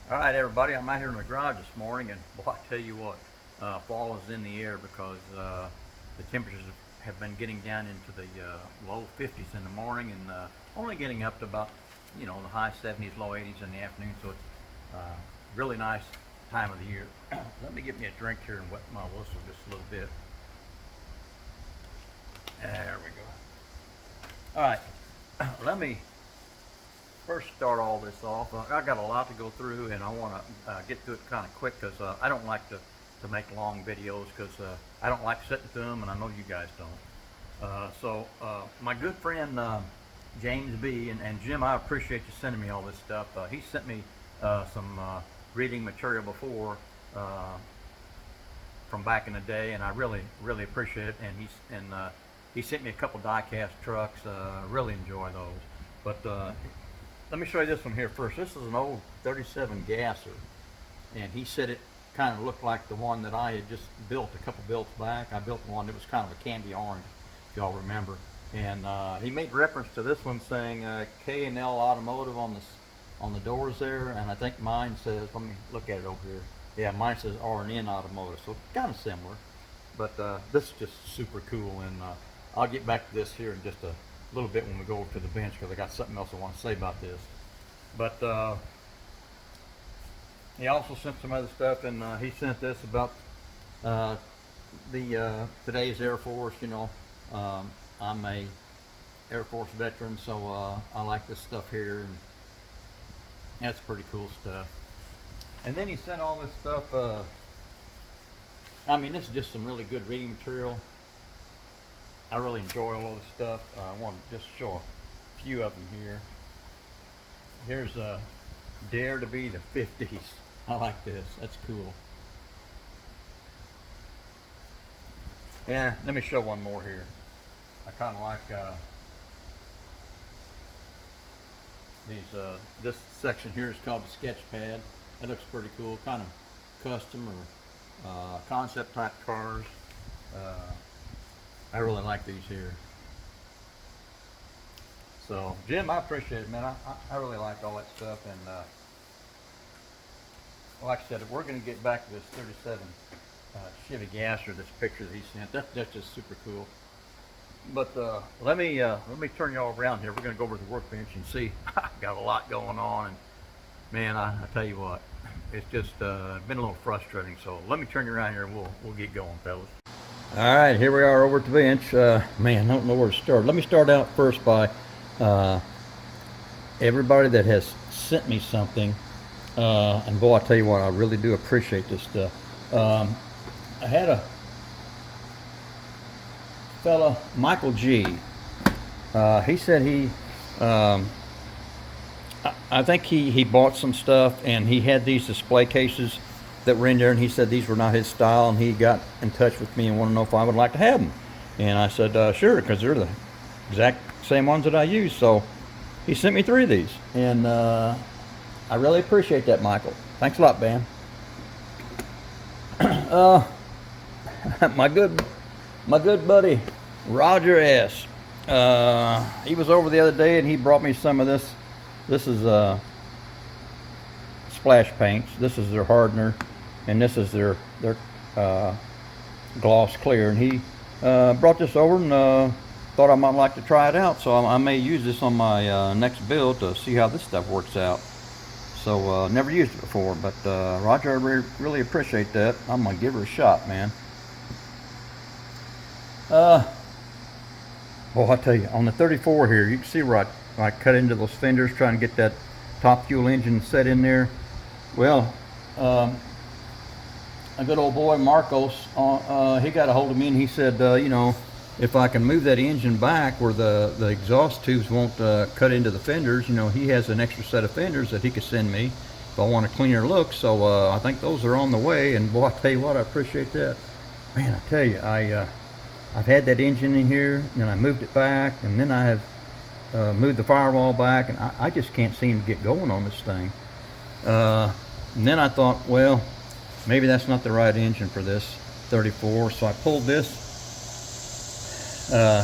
All right, everybody. I'm out here in the garage this morning, and boy, I tell you what, fall is in the air because the temperatures have been getting down into the low 50s in the morning, and only getting up to about the high 70s, low 80s in the afternoon. So it's really nice time of the year. Let me get me a drink here and wet my whistle just a little bit. There we go. All right, let me first start all this off. I got a lot to go through, and I want to get through it kind of quick because I don't like to make long videos because I don't like sitting through them, and I know you guys don't. My good friend James B. and Jim, I appreciate you sending me all this stuff. He sent me some reading material before from back in the day, and I really appreciate it. And he sent me a couple die-cast trucks. Really enjoy those. But let me show you this one here first. This is an old 37 gasser, and he said it kind of looked like the one that I had just built a couple builds back. I built one that was kind of a candy orange, if y'all remember. And he made reference to this one saying K&L Automotive on the doors there, and I think mine says, let me look at it over here. Yeah, mine says R&N Automotive, so kind of similar. But this is just super cool, and I'll get back to this here in just a little bit when we go over to the bench because I got something else I want to say about this. But he also sent some other stuff, and he sent this about today's Air Force. I'm a Air Force veteran, so I like this stuff here, and that's pretty cool stuff. And then he sent all this stuff. This is just some really good reading material. I really enjoy all this stuff. I want to just show a few of them here. Here's Dare to be the 50s. I like this. That's cool. Yeah, let me show one more here. I kind of like these. This section here is called the sketch pad. That looks pretty cool. Kind of custom or concept type cars. I really like these here. So, Jim, I appreciate it, man. I really like all that stuff. And like I said, we're going to get back to this 37 Chevy Gasser, this picture that he sent. That's just super cool. But let me turn you all around here. We're going to go over to the workbench and see. I've got a lot going on. And, man, I tell you what, it's just been a little frustrating. So let me turn you around here and we'll get going, fellas. All right, here we are over at the bench. Man, I don't know where to start. Let me start out first by everybody that has sent me something. And boy, I tell you what, I really do appreciate this stuff. I had a fella, Michael G. He said I think he bought some stuff, and he had these display cases that were in there, and he said these were not his style, and he got in touch with me and wanted to know if I would like to have them. And I said, sure, because they're the exact same ones that I use. So he sent me 3 of these, and I really appreciate that, Michael. Thanks a lot, man. My good buddy, Roger S. He was over the other day, and he brought me some of this. This is splash paints. This is their hardener, and this is their gloss clear. And he brought this over and thought I might like to try it out. So I may use this on my next build to see how this stuff works out. So never used it before, but Roger, I really appreciate that. I'm gonna give her a shot, man. Well, I tell you, on the 34 here, you can see where I cut into those fenders trying to get that top fuel engine set in there. Well, a good old boy, Marcos, he got a hold of me and he said, if I can move that engine back where the exhaust tubes won't cut into the fenders, he has an extra set of fenders that he could send me if I want a cleaner look. So I think those are on the way, and boy, I tell you what, I appreciate that. Man, I tell you, I've had that engine in here, and I moved it back, and then I have moved the firewall back, and I just can't seem to get going on this thing. And then I thought, well, maybe that's not the right engine for this 34, so I pulled this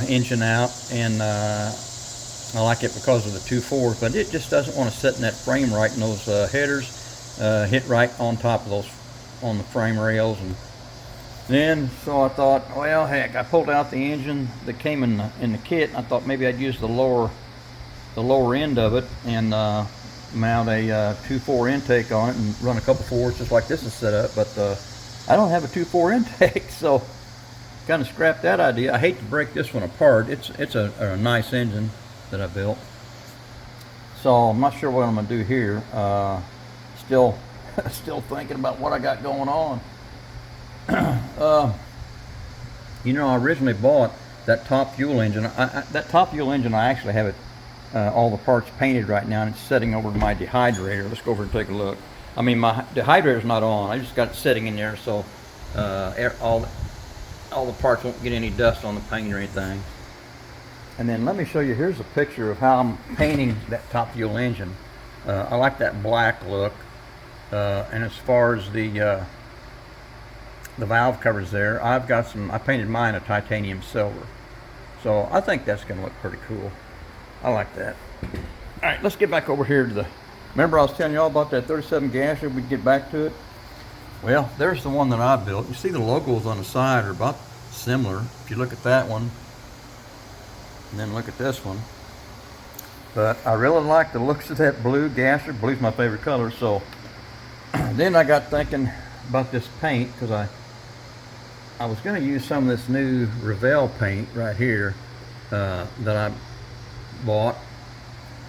engine out, and I like it because of the 2.4, but it just doesn't want to set in that frame right in those headers. hit right on top of those, on the frame rails. And then, so I thought, well, heck, I pulled out the engine that came in the kit. And I thought maybe I'd use the lower end of it and mount a 2.4 intake on it and run a couple fours just like this is set up. But I don't have a 2.4 intake, so kind of scrapped that idea. I hate to break this one apart. It's a nice engine that I built. So I'm not sure what I'm gonna do here. Still thinking about what I got going on. You know, I originally bought that top fuel engine. That top fuel engine, I actually have it, all the parts painted right now, and it's setting over to my dehydrator. Let's go over and take a look. I mean, my dehydrator's not on. I just got it sitting in there, so all the parts won't get any dust on the paint or anything. And then let me show you, here's a picture of how I'm painting that top fuel engine. I like that black look. And as far as the valve covers there, I painted mine a titanium silver. So I think that's gonna look pretty cool. I like that. All right, let's get back over here to remember I was telling you all about that 37 gasher, we'd get back to it? Well, there's the one that I built. You see the logos on the side are about similar. If you look at that one, and then look at this one. But I really like the looks of that blue gasher. Blue's my favorite color. So then I got thinking about this paint, because I was going to use some of this new Revell paint right here that I bought.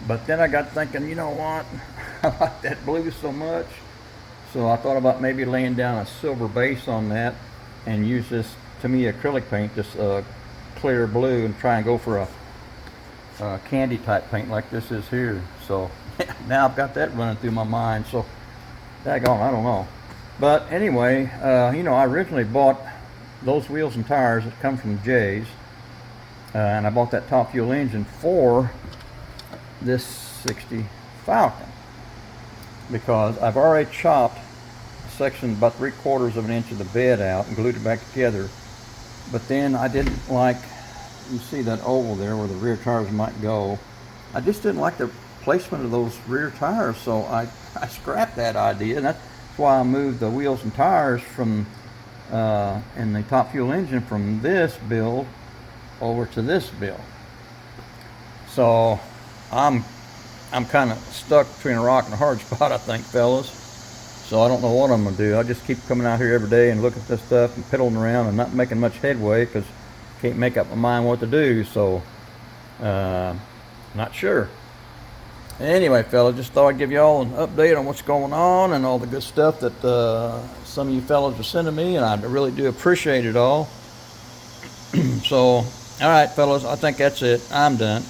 But then I got thinking, you know what? I like that blue so much. So I thought about maybe laying down a silver base on that and use this, to me, acrylic paint, this clear blue, and try and go for a candy type paint like this is here. So now I've got that running through my mind. So daggone, I don't know. But anyway, you know, I originally bought those wheels and tires that come from Jay's, and I bought that top fuel engine for this 60 Falcon, because I've already chopped a section about 3/4 of an inch of the bed out and glued it back together. But then I didn't like, you see that oval there where the rear tires might go. I just didn't like the placement of those rear tires, so I scrapped that idea, and that's why I moved the wheels and tires from and the top fuel engine from this build over to this build. So I'm kind of stuck between a rock and a hard spot, I think, fellas. So I don't know what I'm gonna do. I just keep coming out here every day and looking at this stuff and piddling around and not making much headway because I can't make up my mind what to do. So not sure. Anyway, fellas, just thought I'd give you all an update on what's going on and all the good stuff that some of you fellas are sending me, and I really do appreciate it all. So, all right, fellas, I think that's it. I'm done.